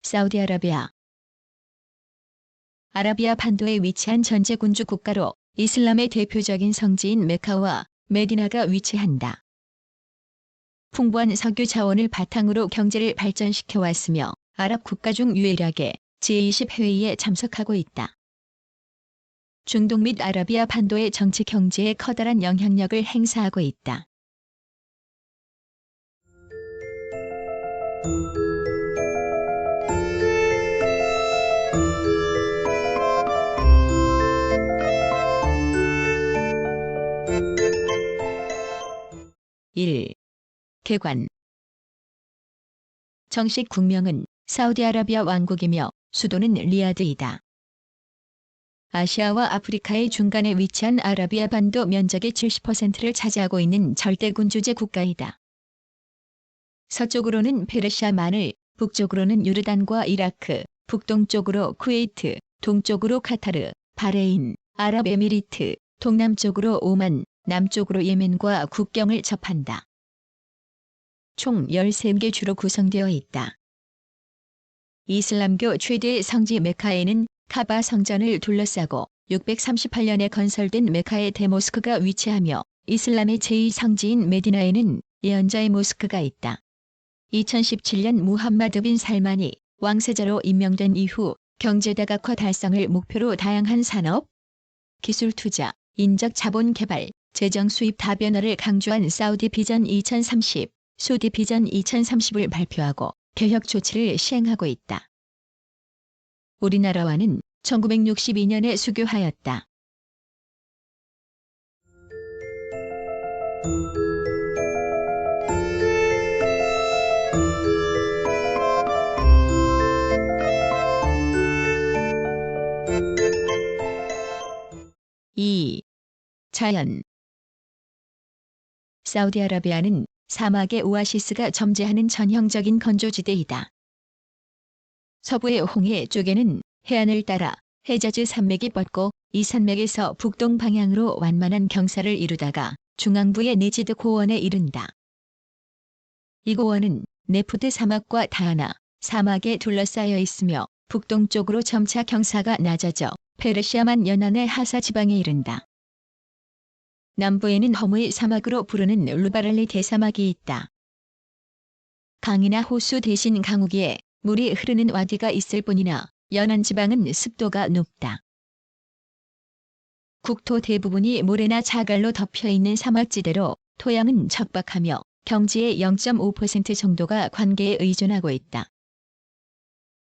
사우디아라비아. 아라비아 반도에 위치한 전제군주 국가로 이슬람의 대표적인 성지인 메카와 메디나가 위치한다. 풍부한 석유 자원을 바탕으로 경제를 발전시켜 왔으며 아랍 국가 중 유일하게 G20 회의에 참석하고 있다. 중동 및 아라비아 반도의 정치 경제에 커다란 영향력을 행사하고 있다. (1) 개관. 정식 국명은 사우디아라비아 왕국이며 수도는 리야드이다. 아시아와 아프리카의 중간에 위치한 아라비아 반도 면적의 70%를 차지하고 있는 절대군주제 국가이다. 서쪽으로는 페르시아만을, 북쪽으로는 요르단과 이라크, 북동쪽으로 쿠웨이트, 동쪽으로 카타르, 바레인, 아랍에미리트, 동남쪽으로 오만, 남쪽으로 예멘과 국경을 접한다. 총 13개 주로 구성되어 있다. 이슬람교 최대의 성지 메카에는 카바 성전을 둘러싸고 638년에 건설된 메카의 대모스크가 위치하며 이슬람의 제2성지인 메디나에는 예언자의 모스크가 있다. 2017년 무함마드 빈 살만이 왕세자로 임명된 이후 경제 다각화 달성을 목표로 다양한 산업, 기술 투자, 인적 자본 개발, 재정 수입 다변화를 강조한 사우디 비전 2030, 수디 비전 2030을 발표하고 개혁 조치를 시행하고 있다. 우리나라와는 1962년에 수교하였다. (2) 자연. 사우디아라비아는 사막의 오아시스가 점재하는 전형적인 건조지대이다. 서부의 홍해 쪽에는 해안을 따라 헤자즈 산맥이 뻗고 이 산맥에서 북동 방향으로 완만한 경사를 이루다가 중앙부의 네지드 고원에 이른다. 이 고원은 네프드 사막과 다하나 사막에 둘러싸여 있으며 북동쪽으로 점차 경사가 낮아져 페르시아만 연안의 하사 지방에 이른다. 남부에는 허무의 사막으로 부르는 루바랄리 대사막이 있다. 강이나 호수 대신 강우기에 물이 흐르는 와디가 있을 뿐이나 연안 지방은 습도가 높다. 국토 대부분이 모래나 자갈로 덮여있는 사막지대로 토양은 척박하며 경지의 0.5% 정도가 관계에 의존하고 있다.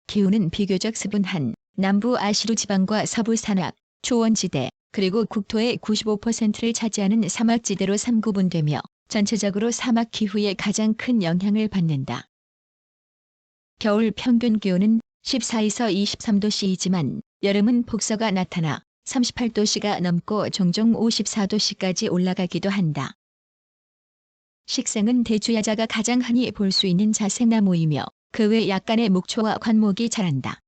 기후는 비교적 스분한 남부 아시루 지방과 서부 산악, 초원지대, 그리고 국토의 95%를 차지하는 사막지대로 3구분되며 전체적으로 사막 기후에 가장 큰 영향을 받는다. 겨울 평균 기온은 14에서 23도씨이지만 여름은 폭서가 나타나 38도씨가 넘고 종종 54도씨까지 올라가기도 한다. 식생은 대추야자가 가장 흔히 볼 수 있는 자생나무이며 그 외 약간의 목초와 관목이 자란다.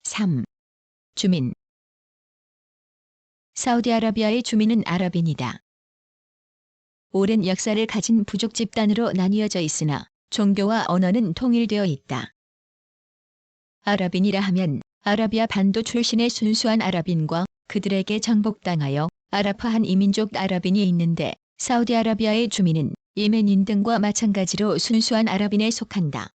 (3) 주민. 사우디아라비아의 주민은 아랍인이다. 오랜 역사를 가진 부족 집단으로 나뉘어져 있으나 종교와 언어는 통일되어 있다. 아랍인이라 하면 아라비아 반도 출신의 순수한 아랍인과 그들에게 정복당하여 아랍화한 이민족 아랍인이 있는데 사우디아라비아의 주민은 예멘인 등과 마찬가지로 순수한 아랍인에 속한다.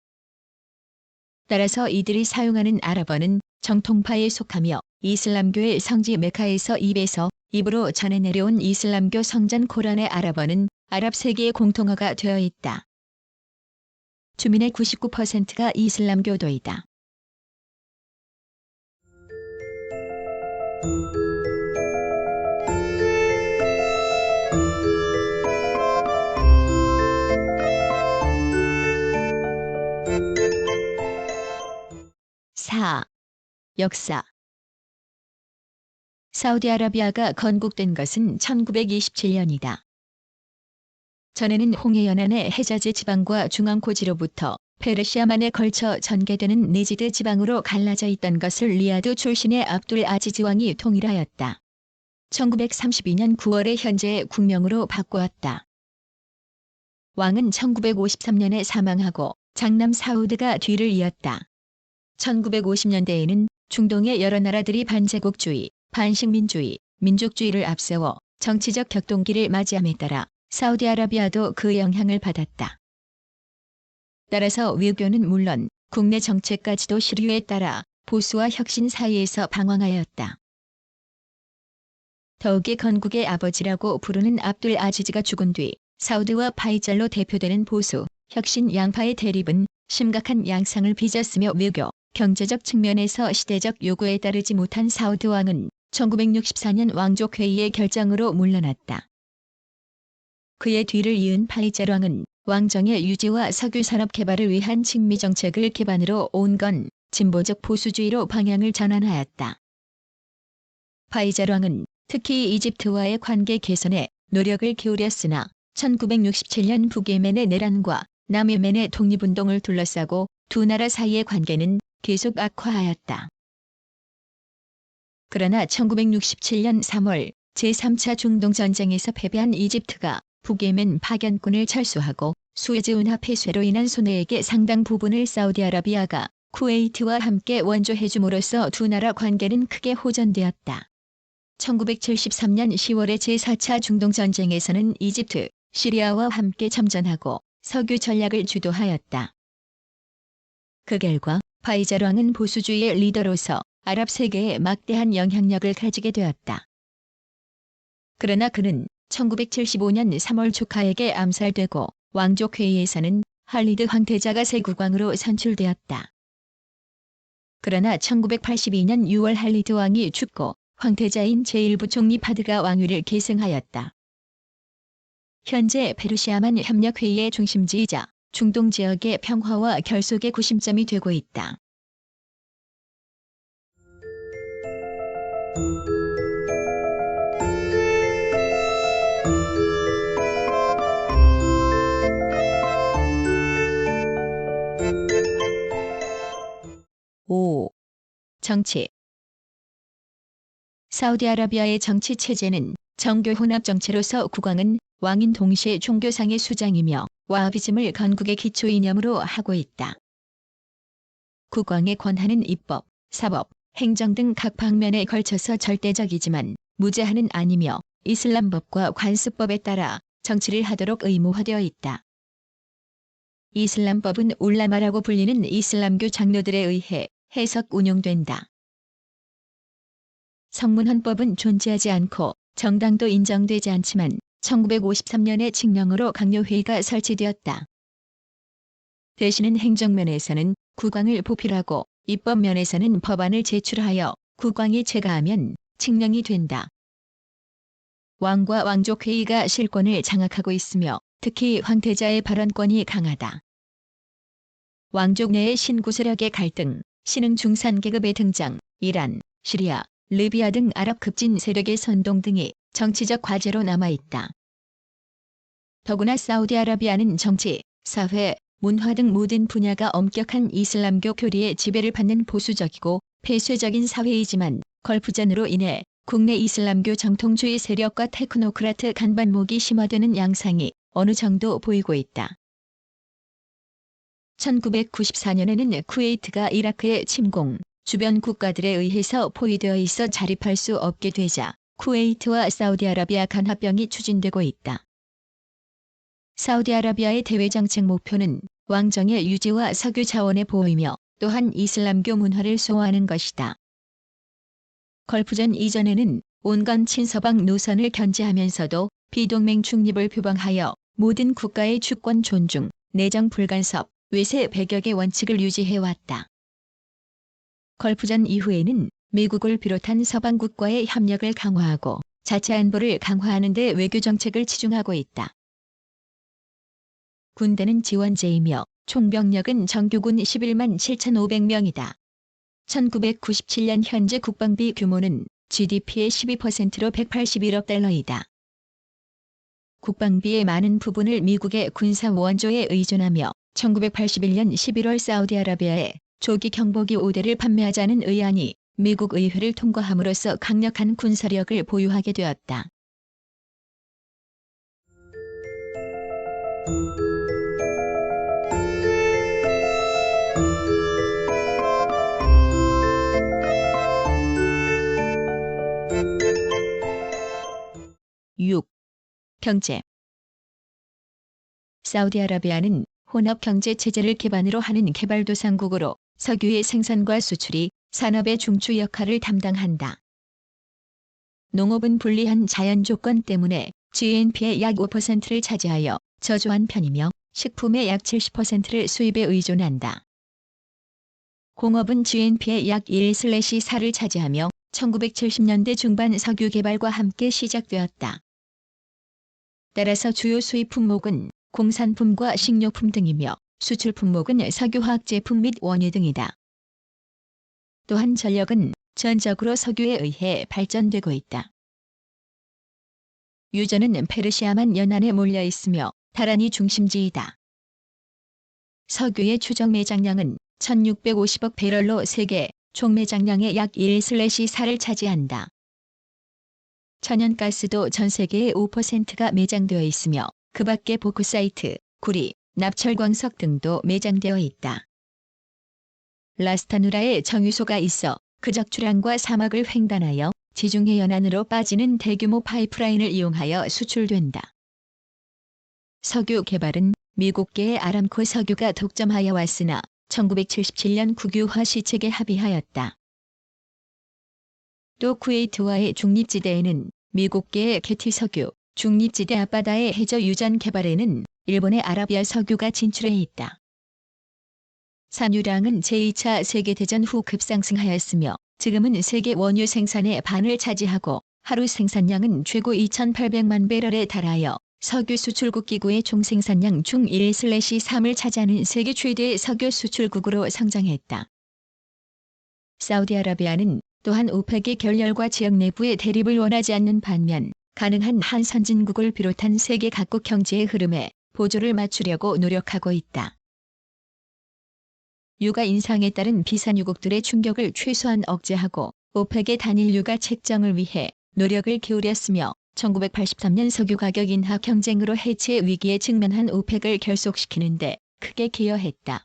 따라서 이들이 사용하는 아랍어는 정통파에 속하며 이슬람교의 성지 메카에서 입에서 입으로 전해 내려온 이슬람교 성전 코란의 아랍어는 아랍 세계의 공통어가 되어 있다. 주민의 99%가 이슬람교도이다. (4) 역사. 사우디아라비아가 건국된 것은 1927년이다. 전에는 홍해연안의 헤자즈 지방과 중앙코지로부터 페르시아만에 걸쳐 전개되는 네지드 지방으로 갈라져 있던 것을 리야드 출신의 압둘 아지즈 왕이 통일하였다. 1932년 9월에 현재의 국명으로 바꾸었다. 왕은 1953년에 사망하고 장남 사우드가 뒤를 이었다. 1950년대에는 중동의 여러 나라들이 반제국주의, 반식민주의, 민족주의를 앞세워 정치적 격동기를 맞이함에 따라 사우디아라비아도 그 영향을 받았다. 따라서 외교는 물론 국내 정책까지도 시류에 따라 보수와 혁신 사이에서 방황하였다. 더욱이 건국의 아버지라고 부르는 압둘 아지즈가 죽은 뒤 사우드와 파이잘로 대표되는 보수, 혁신 양파의 대립은 심각한 양상을 빚었으며 외교, 경제적 측면에서 시대적 요구에 따르지 못한 사우드 왕은 1964년 왕족회의의 결정으로 물러났다. 그의 뒤를 이은 파이잘 왕은 왕정의 유지와 석유 산업 개발을 위한 친미 정책을 기반으로 온건 진보적 보수주의로 방향을 전환하였다. 파이잘 왕은 특히 이집트와의 관계 개선에 노력을 기울였으나 1967년 북예멘의 내란과 남예멘의 독립운동을 둘러싸고 두 나라 사이의 관계는 계속 악화하였다. 그러나 1967년 3월 제3차 중동전쟁에서 패배한 이집트가 북예멘 파견군을 철수하고 수에즈 운하 폐쇄로 인한 손해액의 상당 부분을 사우디아라비아가 쿠웨이트와 함께 원조해줌으로써 두 나라 관계는 크게 호전되었다. 1973년 10월의 제4차 중동전쟁에서는 이집트, 시리아와 함께 참전하고 석유 전략을 주도하였다. 그 결과 파이잘 왕은 보수주의의 리더로서 아랍 세계에 막대한 영향력을 가지게 되었다. 그러나 그는 1975년 3월 조카에게 암살되고 왕족회의에서는 할리드 황태자가 새 국왕으로 선출되었다. 그러나 1982년 6월 할리드 왕이 죽고 황태자인 제1부총리 파드가 왕위를 계승하였다. 현재 페르시아만 협력회의의 중심지이자 중동 지역의 평화와 결속의 구심점이 되고 있다. 정치. 사우디아라비아의 정치 체제는 정교 혼합 정체로서 국왕은 왕인 동시에 종교상의 수장이며 와하비즘을 건국의 기초 이념으로 하고 있다. 국왕의 권한은 입법, 사법, 행정 등 각 방면에 걸쳐서 절대적이지만 무제한은 아니며 이슬람법과 관습법에 따라 정치를 하도록 의무화되어 있다. 이슬람법은 울라마라고 불리는 이슬람교 장로들에 의해 해석 운용된다. 성문헌법은 존재하지 않고 정당도 인정되지 않지만 1953년에 칙령으로 강요회의가 설치되었다. 대신은 행정면에서는 국왕을 보필하고 입법면에서는 법안을 제출하여 국왕이 채가하면 칙령이 된다. 왕과 왕족회의가 실권을 장악하고 있으며 특히 황태자의 발언권이 강하다. 왕족 내의 신구세력의 갈등, 신흥 중산계급의 등장, 이란, 시리아, 리비아 등 아랍 급진 세력의 선동 등이 정치적 과제로 남아있다. 더구나 사우디아라비아는 정치, 사회, 문화 등 모든 분야가 엄격한 이슬람교 교리의 지배를 받는 보수적이고 폐쇄적인 사회이지만 걸프전으로 인해 국내 이슬람교 정통주의 세력과 테크노크라트 간반목이 심화되는 양상이 어느 정도 보이고 있다. 1994년에는 쿠웨이트가 이라크의 침공, 주변 국가들에 의해서 포위되어 있어 자립할 수 없게 되자 쿠웨이트와 사우디아라비아 간 합병이 추진되고 있다. 사우디아라비아의 대외정책 목표는 왕정의 유지와 석유 자원의 보호이며 또한 이슬람교 문화를 소화하는 것이다. 걸프전 이전에는 온건 친서방 노선을 견지하면서도 비동맹 중립을 표방하여 모든 국가의 주권 존중, 내정 불간섭, 외세 배격의 원칙을 유지해왔다. 걸프전 이후에는 미국을 비롯한 서방국과의 협력을 강화하고 자체 안보를 강화하는 데 외교정책을 치중하고 있다. 군대는 지원제이며 총병력은 정규군 11만 7,500명이다. 1997년 현재 국방비 규모는 GDP의 12%로 181억 달러이다. 국방비의 많은 부분을 미국의 군사 원조에 의존하며 1981년 11월 사우디아라비아에 조기 경보기 5대를 판매하자는 의안이 미국 의회를 통과함으로써 강력한 군사력을 보유하게 되었다. (6) 경제. 사우디아라비아는 혼합 경제 체제를 기반으로 하는 개발도상국으로 석유의 생산과 수출이 산업의 중추 역할을 담당한다. 농업은 불리한 자연 조건 때문에 GNP의 약 5%를 차지하여 저조한 편이며 식품의 약 70%를 수입에 의존한다. 공업은 GNP의 약 1/4를 차지하며 1970년대 중반 석유 개발과 함께 시작되었다. 따라서 주요 수입 품목은 공산품과 식료품 등이며 수출 품목은 석유화학 제품 및 원유 등이다. 또한 전력은 전적으로 석유에 의해 발전되고 있다. 유전은 페르시아만 연안에 몰려 있으며 다란이 중심지이다. 석유의 추정 매장량은 1650억 배럴로 세계 총 매장량의 약 1/4를 차지한다. 천연가스도 전 세계의 5%가 매장되어 있으며 그 밖에 보크사이트, 구리, 납철광석 등도 매장되어 있다. 라스타누라에 정유소가 있어 그적출항과 사막을 횡단하여 지중해 연안으로 빠지는 대규모 파이프라인을 이용하여 수출된다. 석유 개발은 미국계의 아람코 석유가 독점하여 왔으나 1977년 국유화 시책에 합의하였다. 또 쿠웨이트와의 중립지대에는 미국계의 게티 석유, 중립지대 앞바다의 해저 유전 개발에는 일본의 아라비아 석유가 진출해 있다. 산유량은 제2차 세계대전 후 급상승하였으며 지금은 세계 원유 생산의 반을 차지하고 하루 생산량은 최고 2,800만 배럴에 달하여 석유 수출국 기구의 총 생산량 중 1/3을 차지하는 세계 최대의 석유 수출국으로 성장했다. 사우디아라비아는 또한 오펙의 결렬과 지역 내부의 대립을 원하지 않는 반면 가능한 한 선진국을 비롯한 세계 각국 경제의 흐름에 보조를 맞추려고 노력하고 있다. 유가 인상에 따른 비산유국들의 충격을 최소한 억제하고 오펙의 단일 유가 책정을 위해 노력을 기울였으며 1983년 석유 가격 인하 경쟁으로 해체 위기에 직면한 오펙을 결속시키는 데 크게 기여했다.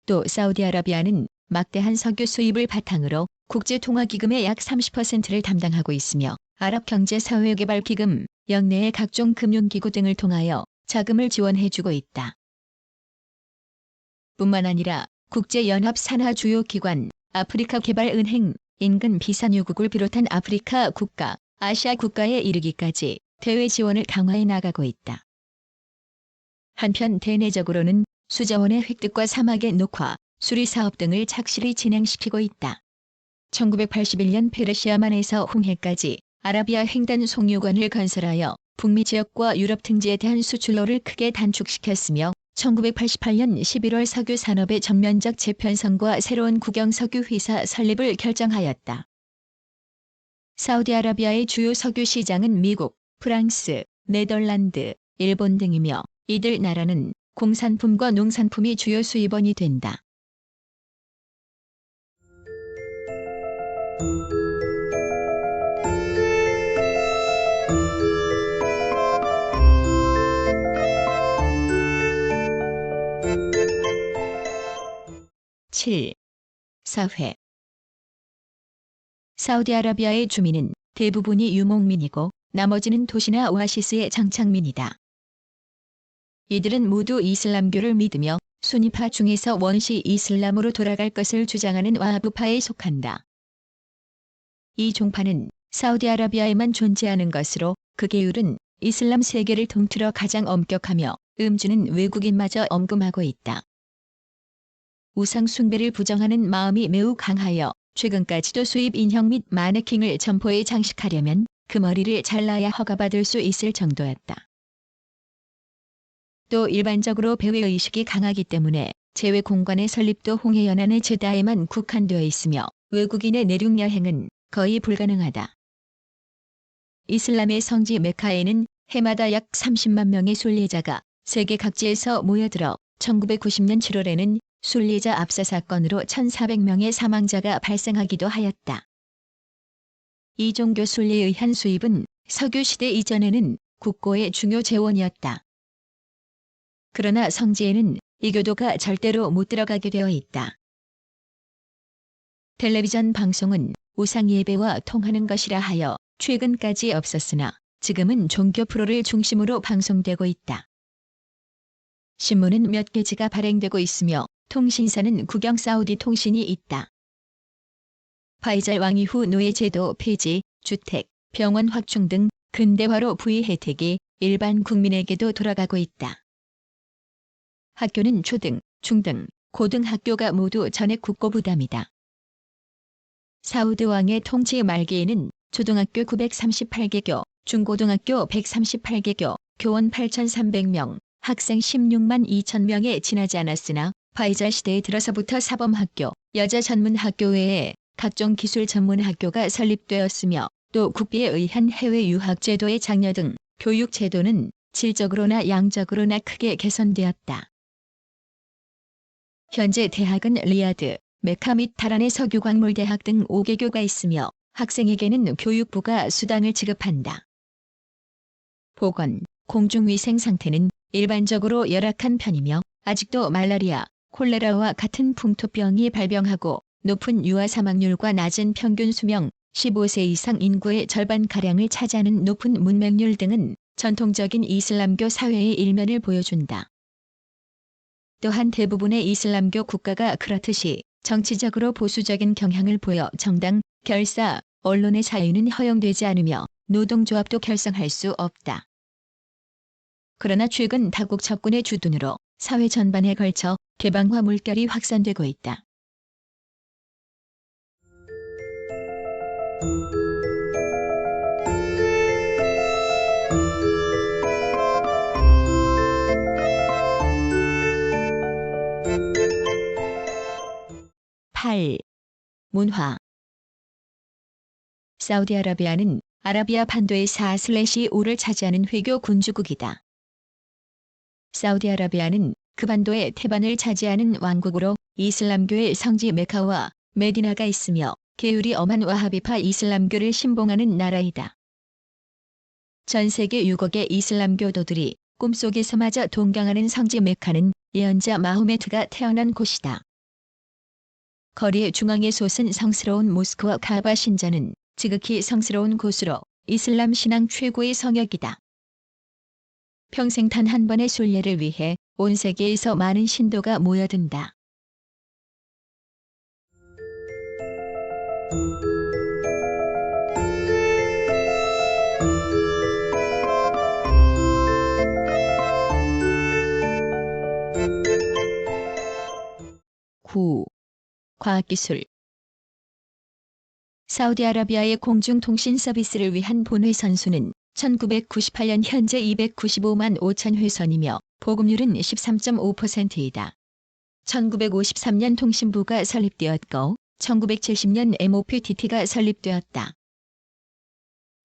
또 사우디아라비아는 막대한 석유 수입을 바탕으로 국제통화기금의 약 30%를 담당하고 있으며 아랍경제사회개발기금, 영내의 각종 금융기구 등을 통하여 자금을 지원해주고 있다. 뿐만 아니라 국제연합산하 주요 기관, 아프리카개발은행, 인근 비산유국을 비롯한 아프리카 국가, 아시아 국가에 이르기까지 대외 지원을 강화해 나가고 있다. 한편 대내적으로는 수자원의 획득과 사막의 녹화, 수리 사업 등을 착실히 진행시키고 있다. 1981년 페르시아만에서 홍해까지 아라비아 횡단 송유관을 건설하여 북미 지역과 유럽 등지에 대한 수출로를 크게 단축시켰으며 1988년 11월 석유 산업의 전면적 재편성과 새로운 국영 석유 회사 설립을 결정하였다. 사우디아라비아의 주요 석유 시장은 미국, 프랑스, 네덜란드, 일본 등이며 이들 나라는 공산품과 농산품이 주요 수입원이 된다. (7) 사회. 사우디아라비아의 주민은 대부분이 유목민이고 나머지는 도시나 오아시스의 장착민이다. 이들은 모두 이슬람교를 믿으며 수니파 중에서 원시 이슬람으로 돌아갈 것을 주장하는 와하브파에 속한다. 이 종파는 사우디아라비아에만 존재하는 것으로 그 계율은 이슬람 세계를 통틀어 가장 엄격하며 음주는 외국인마저 엄금하고 있다. 우상 숭배를 부정하는 마음이 매우 강하여 최근까지도 수입 인형 및 마네킹을 점포에 장식하려면 그 머리를 잘라야 허가받을 수 있을 정도였다. 또 일반적으로 배회의식이 강하기 때문에 제외 공간의 설립도 홍해 연안의 제다에만 국한되어 있으며 외국인의 내륙 여행은 거의 불가능하다. 이슬람의 성지 메카에는 해마다 약 30만 명의 순례자가 세계 각지에서 모여들어 1990년 7월에는 순례자 압사 사건으로 1,400명의 사망자가 발생하기도 하였다. 이 종교 순례에 의한 수입은 석유 시대 이전에는 국고의 중요 재원이었다. 그러나 성지에는 이교도가 절대로 못 들어가게 되어 있다. 텔레비전 방송은 우상 예배와 통하는 것이라 하여 최근까지 없었으나 지금은 종교 프로를 중심으로 방송되고 있다. 신문은 몇 개지가 발행되고 있으며 통신사는 국영 사우디 통신이 있다. 파이잘 왕 이후 노예제도 폐지, 주택, 병원 확충 등 근대화로 부의 혜택이 일반 국민에게도 돌아가고 있다. 학교는 초등, 중등, 고등학교가 모두 전액 국고 부담이다. 사우드 왕의 통치 말기에는 초등학교 938개교, 중고등학교 138개교, 교원 8,300명, 학생 16만 2천 명에 지나지 않았으나 파이잘 시대에 들어서부터 사범학교, 여자 전문학교 외에 각종 기술 전문학교가 설립되었으며 또 국비에 의한 해외 유학 제도의 장려 등 교육 제도는 질적으로나 양적으로나 크게 개선되었다. 현재 대학은 리야드, 메카 및 다란의 석유광물대학 등 5개교가 있으며 학생에게는 교육부가 수당을 지급한다. 보건, 공중위생 상태는 일반적으로 열악한 편이며 아직도 말라리아, 콜레라와 같은 풍토병이 발병하고 높은 유아 사망률과 낮은 평균 수명, 15세 이상 인구의 절반가량을 차지하는 높은 문맹률 등은 전통적인 이슬람교 사회의 일면을 보여준다. 또한 대부분의 이슬람교 국가가 그렇듯이 정치적으로 보수적인 경향을 보여 정당, 결사, 언론의 자유는 허용되지 않으며 노동조합도 결성할 수 없다. 그러나 최근 다국 접근의 주둔으로 사회 전반에 걸쳐 개방화 물결이 확산되고 있다. 문화. 사우디아라비아는 아라비아 반도의 4/5를 차지하는 회교 군주국이다. 사우디아라비아는 그 반도의 태반을 차지하는 왕국으로 이슬람교의 성지 메카와 메디나가 있으며 계율이 엄한 와하비파 이슬람교를 신봉하는 나라이다. 전 세계 6억의 이슬람교도들이 꿈속에서마저 동경하는 성지 메카는 예언자 마호메트가 태어난 곳이다. 거리의 중앙에 솟은 성스러운 모스크와 카바 신전은 지극히 성스러운 곳으로 이슬람 신앙 최고의 성역이다. 평생 단 한 번의 순례를 위해 온 세계에서 많은 신도가 모여든다. 과학기술. 사우디아라비아의 공중통신 서비스를 위한 본회 선수는 1998년 현재 295만 5천 회선이며 보급률은 13.5%이다. 1953년 통신부가 설립되었고 1970년 MOPTT가 설립되었다.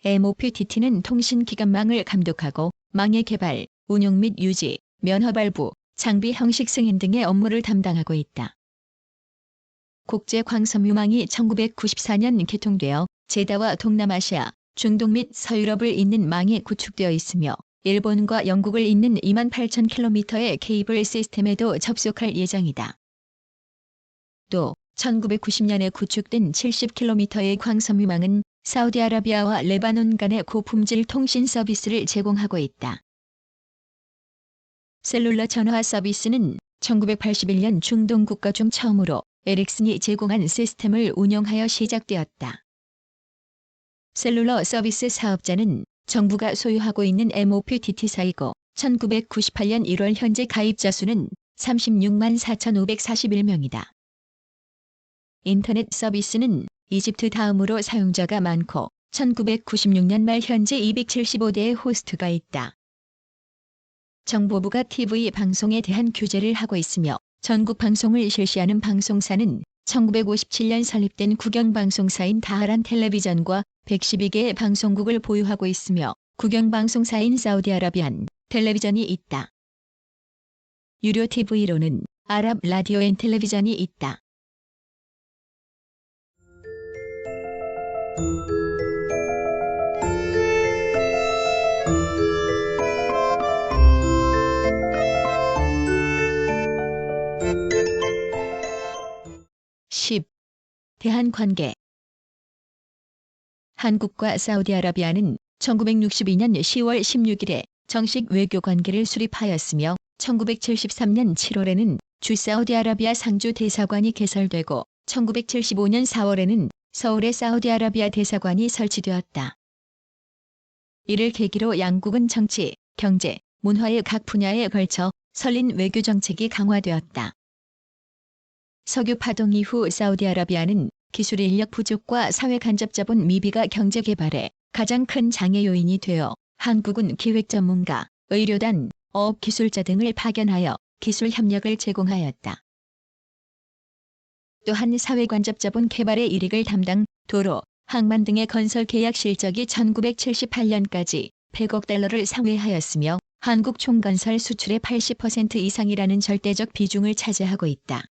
MOPTT는 통신기관망을 감독하고 망의 개발, 운용 및 유지, 면허 발부, 장비 형식 승인 등의 업무를 담당하고 있다. 국제광섬유망이 1994년 개통되어 제다와 동남아시아, 중동 및 서유럽을 잇는 망이 구축되어 있으며 일본과 영국을 잇는 28,000km의 케이블 시스템에도 접속할 예정이다. 또 1990년에 구축된 70km의 광섬유망은 사우디아라비아와 레바논 간의 고품질 통신 서비스를 제공하고 있다. 셀룰러 전화 서비스는 1981년 중동 국가 중 처음으로 에릭슨이 제공한 시스템을 운영하여 시작되었다. 셀룰러 서비스 사업자는 정부가 소유하고 있는 MOPTT사이고 1998년 1월 현재 가입자 수는 36만 4,541명이다. 인터넷 서비스는 이집트 다음으로 사용자가 많고 1996년 말 현재 275대의 호스트가 있다. 정보부가 TV 방송에 대한 규제를 하고 있으며 전국 방송을 실시하는 방송사는 1957년 설립된 국영방송사인 다하란 텔레비전과 112개의 방송국을 보유하고 있으며 국영방송사인 사우디아라비안 텔레비전이 있다. 유료 TV로는 아랍 라디오 앤 텔레비전이 있다. 대한관계. 한국과 사우디아라비아는 1962년 10월 16일에 정식 외교 관계를 수립하였으며 1973년 7월에는 주 사우디아라비아 상주 대사관이 개설되고 1975년 4월에는 서울의 사우디아라비아 대사관이 설치되었다. 이를 계기로 양국은 정치, 경제, 문화의 각 분야에 걸쳐 설린 외교 정책이 강화되었다. 석유 파동 이후 사우디아라비아는 기술 인력 부족과 사회 간접 자본 미비가 경제 개발에 가장 큰 장애 요인이 되어 한국은 기획 전문가, 의료단, 어업 기술자 등을 파견하여 기술 협력을 제공하였다. 또한 사회 간접 자본 개발의 일익을 담당 도로, 항만 등의 건설 계약 실적이 1978년까지 100억 달러를 상회하였으며 한국 총건설 수출의 80% 이상이라는 절대적 비중을 차지하고 있다.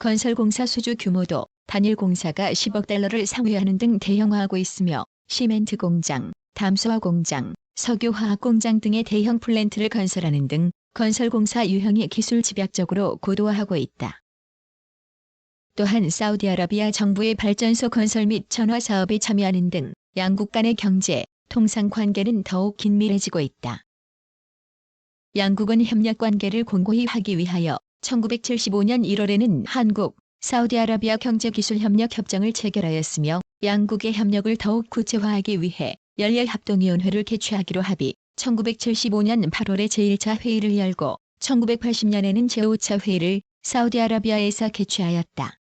건설공사 수주 규모도 단일 공사가 10억 달러를 상회하는 등 대형화하고 있으며 시멘트 공장, 담소화 공장, 석유화학 공장 등의 대형 플랜트를 건설하는 등 건설공사 유형이 기술 집약적으로 고도화하고 있다. 또한 사우디아라비아 정부의 발전소 건설 및 전화 사업에 참여하는 등 양국 간의 경제, 통상 관계는 더욱 긴밀해지고 있다. 양국은 협력 관계를 공고히 하기 위하여 1975년 1월에는 한국, 사우디아라비아 경제기술협력협정을 체결하였으며 양국의 협력을 더욱 구체화하기 위해 연례합동위원회를 개최하기로 합의, 1975년 8월에 제1차 회의를 열고 1980년에는 제5차 회의를 사우디아라비아에서 개최하였다.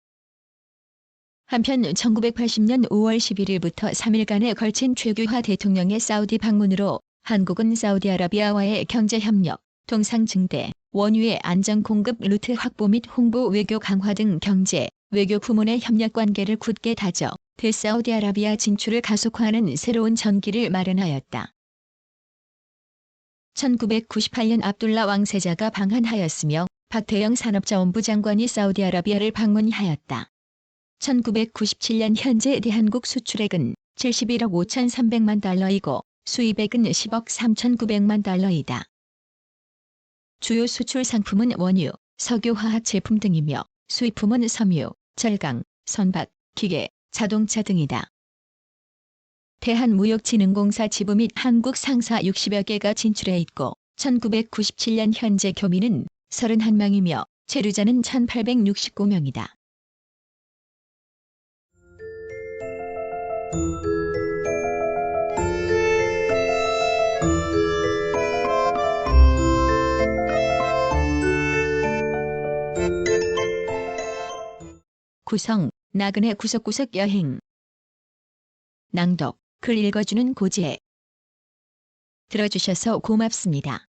한편 1980년 5월 11일부터 3일간에 걸친 최규하 대통령의 사우디 방문으로 한국은 사우디아라비아와의 경제협력, 통상 증대, 원유의 안정 공급 루트 확보 및 홍보 외교 강화 등 경제, 외교 부문의 협력 관계를 굳게 다져 대사우디아라비아 진출을 가속화하는 새로운 전기를 마련하였다. 1998년 압둘라 왕세자가 방한하였으며 박태영 산업자원부 장관이 사우디아라비아를 방문하였다. 1997년 현재 대한국 수출액은 71억 5,300만 달러이고 수입액은 10억 3,900만 달러이다. 주요 수출 상품은 원유, 석유화학 제품 등이며 수입품은 섬유, 철강, 선박, 기계, 자동차 등이다. 대한무역진흥공사 지부 및 한국 상사 60여 개가 진출해 있고 1997년 현재 교민은 31명이며 체류자는 1,869명이다. 구성, 나그네 구석구석 여행. 낭독, 글 읽어주는 고지혜. 들어주셔서 고맙습니다.